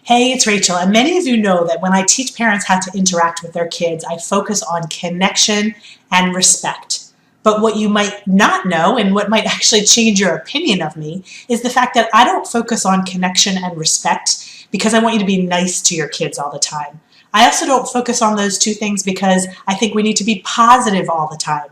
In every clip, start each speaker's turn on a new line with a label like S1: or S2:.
S1: Hey, it's Rachel, and many of you know that when I teach parents how to interact with their kids, I focus on connection and respect. But what you might not know, and what might actually change your opinion of me, is the fact that I don't focus on connection and respect because I want you to be nice to your kids all the time. I also don't focus on those two things because I think we need to be positive all the time.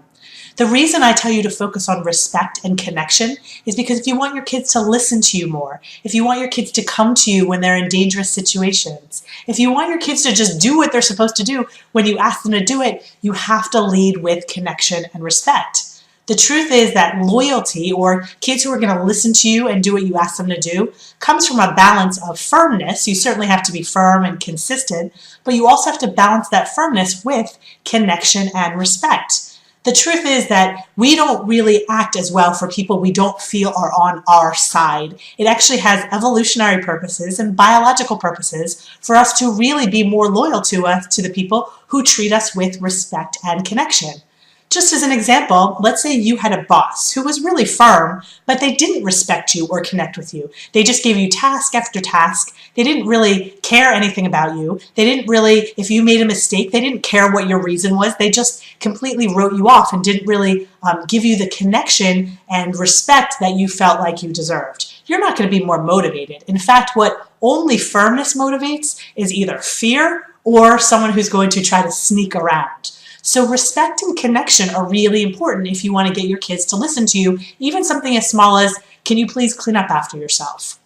S1: The reason I tell you to focus on respect and connection is because if you want your kids to listen to you more, if you want your kids to come to you when they're in dangerous situations, if you want your kids to just do what they're supposed to do when you ask them to do it, you have to lead with connection and respect. The truth is that loyalty, or kids who are going to listen to you and do what you ask them to do, comes from a balance of firmness. You certainly have to be firm and consistent, but you also have to balance that firmness with connection and respect. The truth is that we don't really act as well for people we don't feel are on our side. It actually has evolutionary purposes and biological purposes for us to really be more loyal to the people who treat us with respect and connection. Just as an example, let's say you had a boss who was really firm, but they didn't respect you or connect with you. They just gave you task after task. They didn't really care anything about you. They didn't really, if you made a mistake, they didn't care what your reason was. They just completely wrote you off and didn't really give you the connection and respect that you felt like you deserved. You're not going to be more motivated. In fact, what only firmness motivates is either fear or someone who's going to try to sneak around. So respect and connection are really important if you want to get your kids to listen to you, even something as small as, can you please clean up after yourself?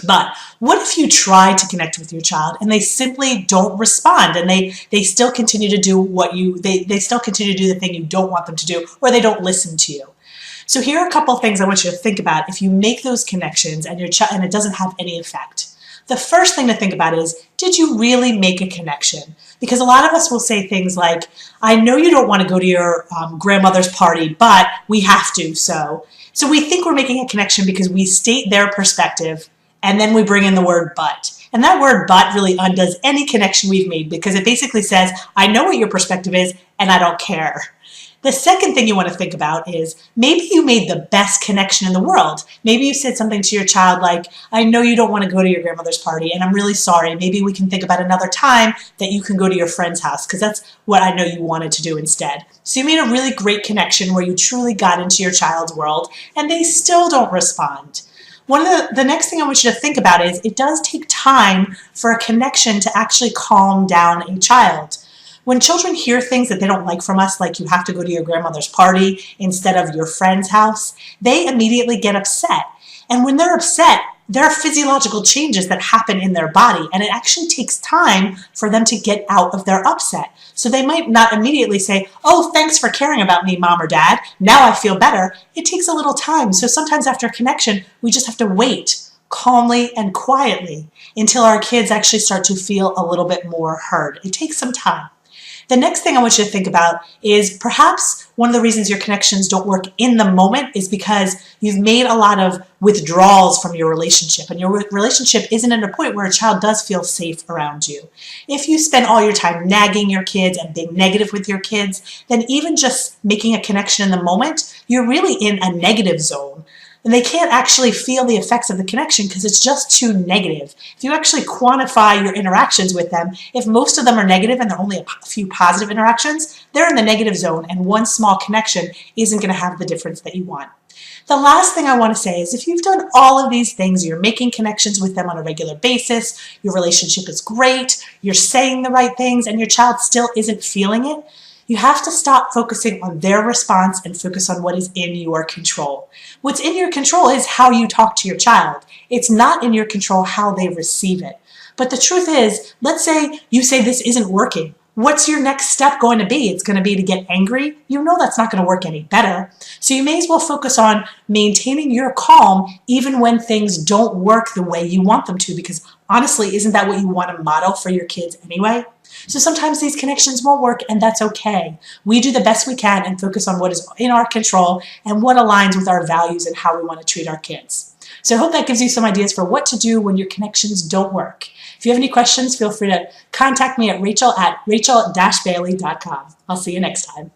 S1: But what if you try to connect with your child and they simply don't respond, and they still continue to do they still continue to do the thing you don't want them to do, or they don't listen to you? So here are a couple of things I want you to think about if you make those connections and it doesn't have any effect. The first thing to think about is, did you really make a connection? Because a lot of us will say things like, I know you don't want to go to your grandmother's party, but we have to, so. So we think we're making a connection because we state their perspective, and then we bring in the word but. And that word but really undoes any connection we've made, because it basically says, I know what your perspective is, and I don't care. The second thing you want to think about is, maybe you made the best connection in the world. Maybe you said something to your child like, I know you don't want to go to your grandmother's party, and I'm really sorry. Maybe we can think about another time that you can go to your friend's house, because that's what I know you wanted to do instead. So you made a really great connection where you truly got into your child's world, and they still don't respond. The next thing I want you to think about is, it does take time for a connection to actually calm down a child. When children hear things that they don't like from us, like you have to go to your grandmother's party instead of your friend's house, they immediately get upset. And when they're upset, there are physiological changes that happen in their body, and it actually takes time for them to get out of their upset. So they might not immediately say, oh, thanks for caring about me, Mom or Dad. Now I feel better. It takes a little time. So sometimes after a connection, we just have to wait calmly and quietly until our kids actually start to feel a little bit more heard. It takes some time. The next thing I want you to think about is, perhaps one of the reasons your connections don't work in the moment is because you've made a lot of withdrawals from your relationship, and your relationship isn't at a point where a child does feel safe around you. If you spend all your time nagging your kids and being negative with your kids, then even just making a connection in the moment, you're really in a negative zone. And they can't actually feel the effects of the connection because it's just too negative. If you actually quantify your interactions with them, if most of them are negative and there are only a few positive interactions, they're in the negative zone, and one small connection isn't going to have the difference that you want. The last thing I want to say is, if you've done all of these things, you're making connections with them on a regular basis, your relationship is great, you're saying the right things, and your child still isn't feeling it, you have to stop focusing on their response and focus on what is in your control. What's in your control is how you talk to your child. It's not in your control how they receive it. But the truth is, let's say you say this isn't working. What's your next step going to be? It's going to be to get angry? You know that's not going to work any better. So you may as well focus on maintaining your calm even when things don't work the way you want them to, because honestly, isn't that what you want to model for your kids anyway? So sometimes these connections won't work, and that's okay. We do the best we can and focus on what is in our control and what aligns with our values and how we want to treat our kids. So I hope that gives you some ideas for what to do when your connections don't work. If you have any questions, feel free to contact me at rachel@bailey.com. I'll see you next time.